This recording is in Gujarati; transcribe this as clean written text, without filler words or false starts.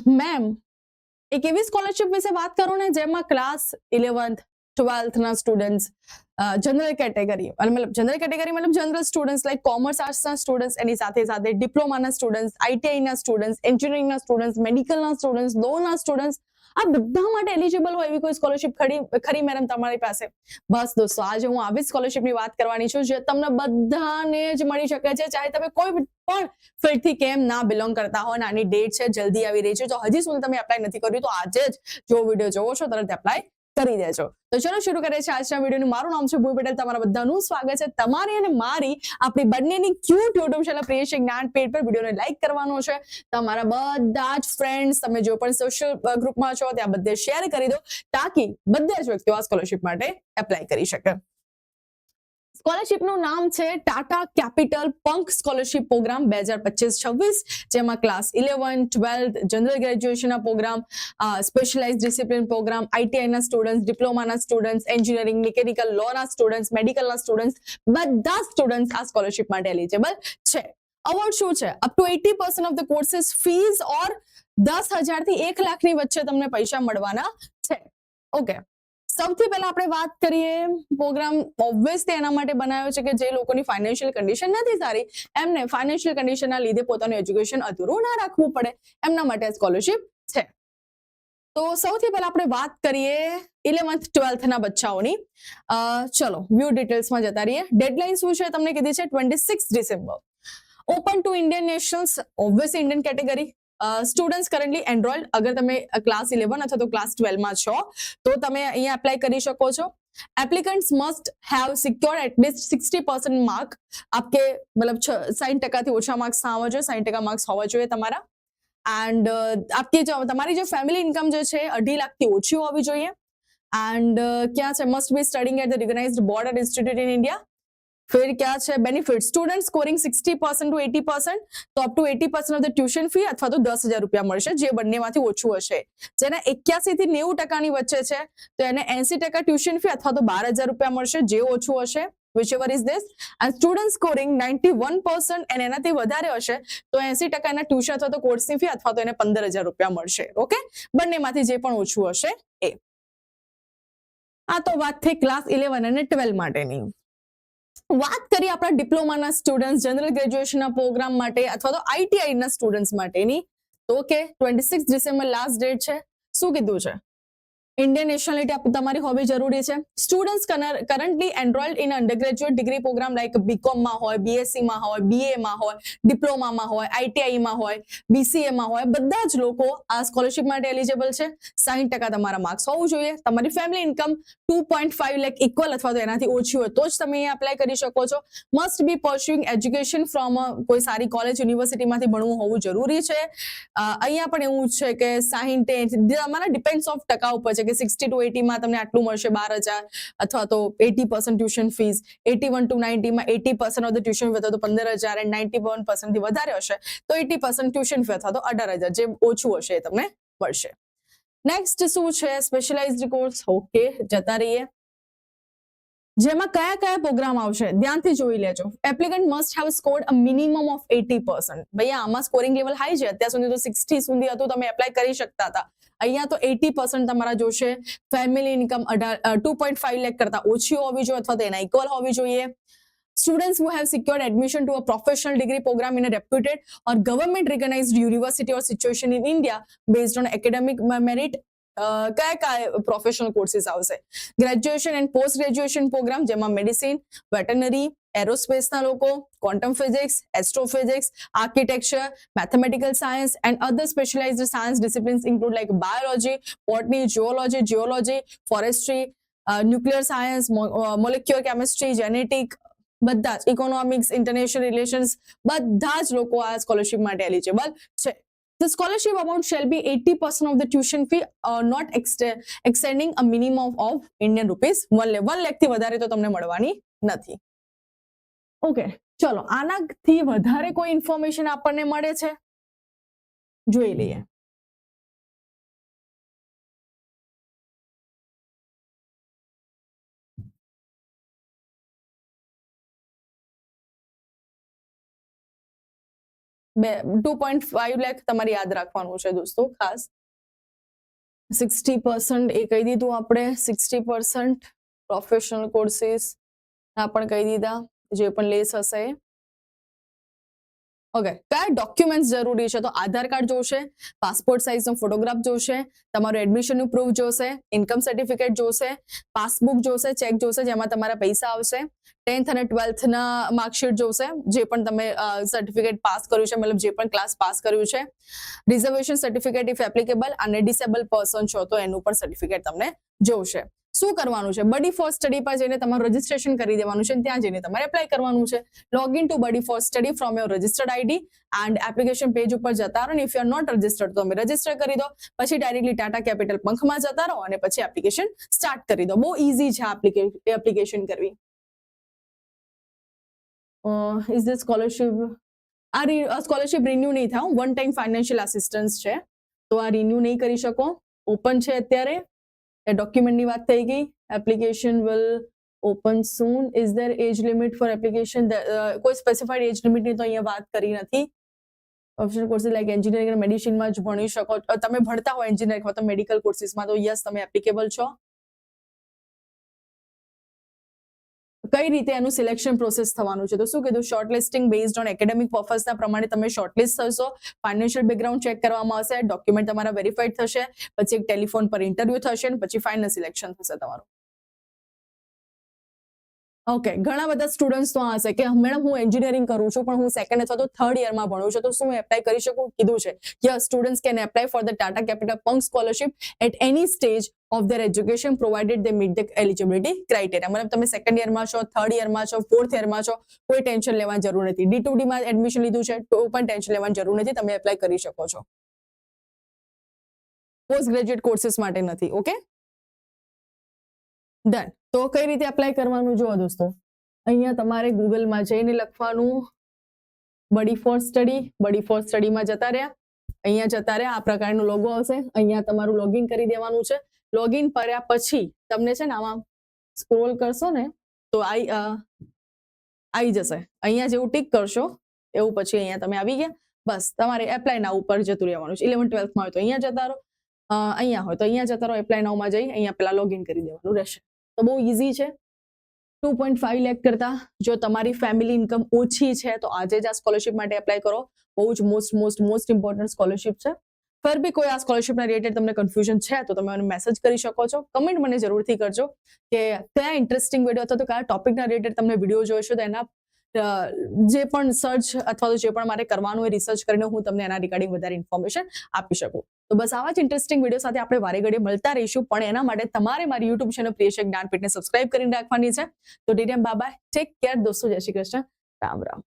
મેમ એક એવી સ્કોલરશિપ વિશે વાત કરું ને જેમાં ક્લાસ 11th 12th ના સ્ટુડન્ટ્સ જનરલ કેટેગરી મતલબ જનરલ સ્ટુડન્ટ્સ લાઈક કોમર્સ આર્ટ્સના સ્ટુડન્ટ્સ, એની સાથે સાથે ડિપ્લોમાના સ્ટુડન્ટ્સ, આઈટીઆઈના સ્ટુડન્ટ્સ, એન્જિનિયરિંગના સ્ટુડન્ટ્સ, મેડિકલના સ્ટુડન્ટ્સ, લોના સ્ટુડન્ટ્સ, આ બધા માટે એલિજિબલ હોય એવી કોઈ સ્કોલરશિપ ખરી મેડમ તમારી પાસે? બસ દોસ્તો, આજે હું આવી સ્કોલરશિપની વાત કરવાની છું જે તમને બધાને જ મળી શકે છે, ચાહે તમે કોઈ પણ ફિલ્ડથી કેમ ના બિલોંગ કરતા હો. નાની ડેટ છે, જલ્દી આવી રહી છે, તો હજી સુધી તમે એપ્લાય નથી કર્યું તો આજે જ જો વિડીયો જોવો છો તરત એપ્લાય કરી દેજો. તો ચલો શરૂ કરીએ છીએ આજના વિડીયોનું. મારું નામ છે ભૂમિ પટેલ, તમારા બધાનું સ્વાગત છે તમારી અને મારી આપણી બંનેની ક્યુટ યુટ્યુબ ચેનલ પ્રિયશી જ્ઞાન પેજ પર. વિડીયોને લાઈક કરવાનો છે, તમારા બધા જ ફ્રેન્ડ્સ, તમે જો પણ સોશિયલ ગ્રુપમાં છો ત્યાં બધે શેર કરી દો તાકી બધા જ વ્યક્તિઓ આ સ્કોલરશિપ માટે એપ્લાય કરી શકે. સ્કોલરશિપનું નામ છે Tata capital Pankh scholarship program 2025-26, જેમાં ક્લાસ 11, 12 જનરલ ગ્રેજ્યુએશનના પ્રોગ્રામ, સ્પેશિયલાઇઝ ડિસિપ્લિન પ્રોગ્રામ, આઈટીઆઈના સ્ટુડન્ટ્સ, ડિપ્લોમાના સ્ટુડન્ટ્સ, એન્જિનિયરિંગ, મિકેનિકલ, લોના સ્ટુડન્ટ્સ, મેડિકલના સ્ટુડન્ટ્સ, બધા સ્ટુડન્ટ્સ આ સ્કોલરશિપ માટે એલિજિબલ છે. અવોર્ડ શું છે? Up to 80% of the courses fees or 10,000 થી 1 લાખની વચ્ચે તમને પૈસા મળવાના છે. ઓકે, સૌથી પહેલા આપણે વાત કરીએ પ્રોગ્રામ ઓબ્વિયસલી એના માટે બનાવ્યો છે કે જે લોકોની ફાઇનાન્શિયલ કન્ડિશન નથી સારી, એમને ફાઇનાન્શિયલ કન્ડિશનના લીધે પોતાનું એજ્યુકેશન અધૂરું ના રાખવું પડે, એમના માટે સ્કોલરશિપ છે. તો સૌથી પહેલા આપણે વાત કરીએ 11th 12th ના બચ્ચાઓની. ચલો વ્યૂ ડિટેલ્સમાં જતા રહીએ. ડેડલાઇન શું છે તમને કીધી છે 26 December. Open to Indian nationals, obviously Indian category. Students currently enrolled, અગર તમે ક્લાસ 11 અથવા તો ક્લાસ 12 માં છો તો તમે અહીંયા એપ્લાય કરી શકો છો. Applicants must have secured at least 60% mark. આપકે મતલબ 60% થી ઓછા માર્ક્સ ના હોવા જોઈએ, 60% માર્ક્સ હોવા જોઈએ તમારા. એન્ડ આપકી તમારી જે ફેમિલી ઇન્કમ જે છે 2.5 લાખ થી ઓછી હોવી જોઈએ. એન્ડ ક્યાં છે must be studying at the recognised board and institute in India. फिर क्या है बेनिफिट? स्टूडेंट स्कोरिंग 60% टू 80%, तो up to 80% of the tuition fee अथवा तो 10,000 રૂપિયા મળશે, જે બંનેમાંથી ઓછું હશે. જેને 81 થી 90% ની વચ્ચે છે તો એને 80% ટ્યુશન ફી અથવા તો 12,000 રૂપિયા મળશે, જે ઓછું હશે. whichever is this. and student scoring 91% અને એનાથી વધારે હશે તો 80% એના ટ્યુશન અથવા તો કોર્સની ફી અથવા તો એને 15,000 રૂપિયા મળશે. ઓકે, બંનેમાંથી જે પણ ઓછું હશે એ. આ તો વાત થઈ ક્લાસ 11 અને 12 માટેની. વાત કરીએ આપણા ડિપ્લોમાના સ્ટુડન્ટ્સ, જનરલ ગ્રેજ્યુએશનના પ્રોગ્રામ માટે અથવા તો આઈટીઆઈના સ્ટુડન્ટ્સ માટેની. તો કે 26 ડિસેમ્બર લાસ્ટ ડેટ છે. શું કીધું છે? ઇન્ડિયન નેશનાલિટી તમારી હોવી જરૂરી છે. Students currently enrolled in undergraduate degree program like બીકોમમાં હોય, બીએસસીમાં હોય, બીએમાં હોય, ડિપ્લોમામાં હોય, આઈટીઆઈમાં હોય, બીસીએમાં હોય, બધા જ લોકો આ સ્કોલરશિપ માટે એલિજિબલ છે. 60% તમારા માર્ક્સ હોવું જોઈએ. તમારી ફેમિલી ઇન્કમ 2.5 લાખ ઇક્વલ અથવા તો એનાથી ઓછી હોય તો જ તમે અહીંયા એપ્લાય કરી શકો છો. Must be pursuing education from કોઈ સારી કોલેજ યુનિવર્સિટીમાંથી ભણવું હોવું જરૂરી છે. અહીંયા પણ એવું છે કે 60 તમારા ડિપેન્ડ્સ ઓફ ટકા ઉપર છે કે 60 to 80 માં તમને આટલું મળશે 12,000 અથવા તો 80% ટ્યુશન ફીસ, 81 to 90 માં 80% ઓફ ધ ટ્યુશન ફી અથવા તો 15,000 અને 91% થી વધારે હશે તો 80% ટ્યુશન ફી અથવા તો 18,000, જે ઓછું હશે એ તમને મળશે. નેક્સ્ટ શું છે? Specialized course. ઓકે, જતા રહીએ. જેમાં કયા કયા પ્રોગ્રામ આવશે ધ્યાનથી જોઈ લેજો. Applicant must have scored a minimum of 80%. ભૈયા આમાં સ્કોરિંગ લેવલ હાઈ છે, અત્યાર સુધી તો 60 સુધી હતું, તમે એપ્લાય કરી શકતા હતા. અહીંયા તો 80% તમારા જોશે. ફેમિલી ઇન્કમ 2.5 લાખ કરતા ઓછી હોવી જોઈએ અથવા તો એના ઇક્વલ હોવી જોઈએ. Students who have secured admission to a professional degree program in a reputed or government recognized university or situation in India based on academic merit. કયા કયા પ્રોફેશનલ કોર્सेस આવશે? Graduation and post graduation program, જેમાં મેડિસિન, વેટરનરી, એરોસ્પેસના લોકો, quantum physics, astrophysics, architecture, mathematical science and other specialised science disciplines include like biology, botany, geology, forestry, nuclear science, molecular chemistry, genetic, બધા જ, ઇકોનોમિક્સ, ઇન્ટરનેશનલ રિલેશન્સ, બધા જ લોકો આ સ્કોલરશિપ માટે એલિજિબલ છે. The scholarship amount shall be 80% of the tuition fee, not exceeding a minimum of Indian rupees 1 lakh. 1 lakh થી વધારે તો તમને મળવાની નથી. ઓકે, ચલો આનાથી વધારે કોઈ ઇન્ફોર્મેશન આપણને મળે છે? જોઈ લઈએ. 2.5 લાખ તમારે યાદ રાખવાનું છે દોસ્તો ખાસ. 60% એ કહી દીધું આપણે. 60% પ્રોફેશનલ કોર્સીસ આ પણ કહી દીધા, જે પણ લેસ હશે. ઓકે, કયા ડોક્યુમેન્ટ્સ જરૂરી છે? તો આધાર કાર્ડ જોશે, પાસપોર્ટ સાઇઝનો ફોટોગ્રાફ જોશે, તમારું એડમિશનનું પ્રૂફ જોશે, ઇન્કમ સર્ટિફિકેટ જોશે, પાસબુક જોશે, ચેક જોશે જેમાં તમારા પૈસા આવશે, 10th અને 12th ના માર્કશીટ જોશે, જે પણ તમે સર્ટિફિકેટ પાસ કર્યું છે, મતલબ જે પણ ક્લાસ પાસ કર્યું છે, રિઝર્વેશન સર્ટિફિકેટ ઇફ એપ્લિકેબલ, અને ડિસેબલ પર્સન છો તો એનું પણ સર્ટિફિકેટ તમને જોશે. શું કરવાનું છે? બડી ફોર સ્ટડી પર જઈને તમારું રજીસ્ટ્રેશન કરી દેવાનું છે, ત્યાં જઈને તમારે એપ્લાય કરવાનું છે. Login to buddy four study from your registered ID and application page ઉપર જતા રહો, અને if you are not registered તો તમે રજિસ્ટર કરી દો, પછી ડાયરેક્ટલી ટાટા કેપિટલ પંખમાં જતા રહો અને પછી એપ્લિકેશન સ્ટાર્ટ કરી દો. બહુ ઈઝી છે એપ્લિકેશન કરવી. Is this scholarship? આ સ્કોલરશિપ રિન્યુ નહીં થાય, વન ટાઈમ ફાઇનાન્શિયલ આસિસ્ટન્સ છે, તો આ રિન્યુ નહીં કરી શકો. ઓપન છે અત્યારે. એ ડોક્યુમેન્ટની વાત થઈ ગઈ. Application will open soon. Is there age limit for application? કોઈ સ્પેસિફાઈડ એજ લિમિટની તો અહીંયા વાત કરી નથી. ઓપ્શનલ કોર્સીસ લાઈક એન્જિનિયરિંગ અને મેડિસિનમાં જ ભણી શકો. તમે ભણતા હો એન્જિનિયરિંગ અથવા મેડિકલ કોર્સીસમાં તો યસ તમે એપ્લિકેબલ છો. કઈ રીતે એનું સિલેક્શન પ્રોસેસ થવાનું છે? તો શું કીધું? શોર્ટલિસ્ટિંગ બેઝડ ઓન એકેડેમિક પર્પઝના પ્રમાણે તમે શોર્ટલિસ્ટ થશો, ફાઇનાન્શિયલ બેકગ્રાઉન્ડ ચેક કરવામાં આવશે, ડોક્યુમેન્ટ તમારા વેરીફાઈડ થશે, પછી એક ટેલિફોન પર ઇન્ટરવ્યુ થશે અને પછી ફાઇનલ સિલેક્શન થશે તમારું. ઓકે, ઘણા બધા સ્ટુડન્ટ્સ તો આ હશે કે મેડમ હું એન્જિનિયરિંગ કરું છું પણ હું સેકન્ડ અથવા તો થર્ડ યરમાં ભણું છું, તો શું હું એપ્લાય કરી શકું? કીધું છે yes, students can apply for the Tata capital Pankh scholarship at any stage of their education provided they meet the eligibility criteria. મતલબ તમે સેકન્ડ યરમાં છો, થર્ડ યરમાં છો, ફોર્થ યરમાં છો, કોઈ ટેન્શન લેવાની જરૂર નથી. D2D માં એડમિશન લીધું છે તો પણ ટેન્શન લેવાની જરૂર નથી, તમે એપ્લાય કરી શકો છો. પોસ્ટ ગ્રેજ્યુએટ કોર્સીસ માટે નથી. Okay done. તો કઈ રીતે એપ્લાય કરવાનું? જુઓ દોસ્તો, અહીંયા તમારે ગૂગલમાં જઈને લખવાનું બડી ફોર સ્ટડી. બડી ફોર સ્ટડીમાં જતા રહ્યા, અહીંયા જતા રહ્યા, આ પ્રકારનું લોગો આવશે, અહીંયા તમારું લોગિન કરી દેવાનું છે. લોગિન કર્યા પછી તમને છે ને આમાં સ્ક્રોલ કરશો ને તો આવી જશે. અહીંયા જેવું ટીક કરશો એવું પછી અહીંયા તમે આવી ગયા. બસ તમારે એપ્લાય નાઉ ઉપર જતું રહેવાનું છે. 11th 12th માં હોય તો અહીંયા જતા રહો, અહીંયા હોય તો અહીંયા જતા રહો, એપ્લાય નાઉમાં જઈ અહીંયા પેલા લોગિન કરી દેવાનું રહેશે. તો બહુ ઈઝી છે. 2.5 લાખ કરતા જો તમારી ફેમિલી ઇન્કમ ઓછી છે તો આજે જ આ સ્કોલરશિપ માટે એપ્લાય કરો. બહુ જ મોસ્ટ ઇમ્પોર્ટન્ટ સ્કોલરશિપ છે. ફર બી કોઈ આ સ્કોલરશિપના રિલેટેડ તમને કન્ફ્યુઝન છે તો તમે મને મેસેજ કરી શકો છો. કમેન્ટ મને જરૂરથી કરજો કે કયા ઇન્ટરેસ્ટિંગ વિડીયો અથવા તો કયા ટોપિકના રિલેટેડ તમને વિડીયો જોઈશો, તો એના જે પણ સર્ચ અથવા તો જે પણ મારે કરવાનું હોય રિસર્ચ કરીને હું તમને એના રિગાર્ડિંગ વધારે ઇન્ફોર્મેશન આપી શકું. તો બસ આવા જ ઇન્ટરેસ્ટિંગ વિડીયો સાથે આપણે વારે ઘડીએ મળતા રહીશું, પણ એના માટે તમારે મારી યુટ્યુબ ચેનલ પ્રિયશક જ્ઞાનપીઠને સબસ્ક્રાઇબ કરીને રાખવાની છે. તો ડીડીએમ બાય, ટેક કેર દોસ્તો, જય શ્રી કૃષ્ણ, રામ રામ.